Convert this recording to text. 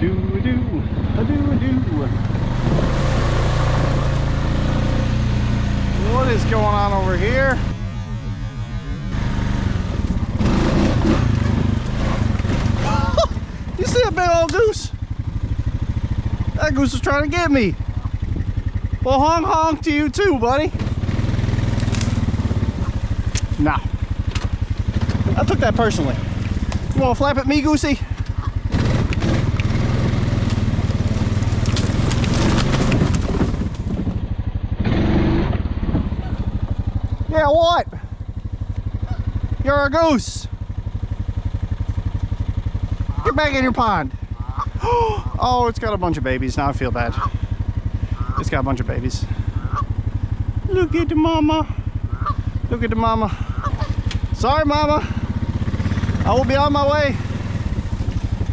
Do-a-doo, a-doo-a-doo. What is going on over here? You see that big old goose? That goose is trying to get me. Well, honk honk to you too, buddy. Nah. I took that personally. You wanna flap at me, Goosey? Yeah, what? You're a goose. Get back in your pond. Oh, it's got a bunch of babies. Now I feel bad. It's got a bunch of babies. Look at the mama. Look at the mama. Sorry, mama. I will be on my way.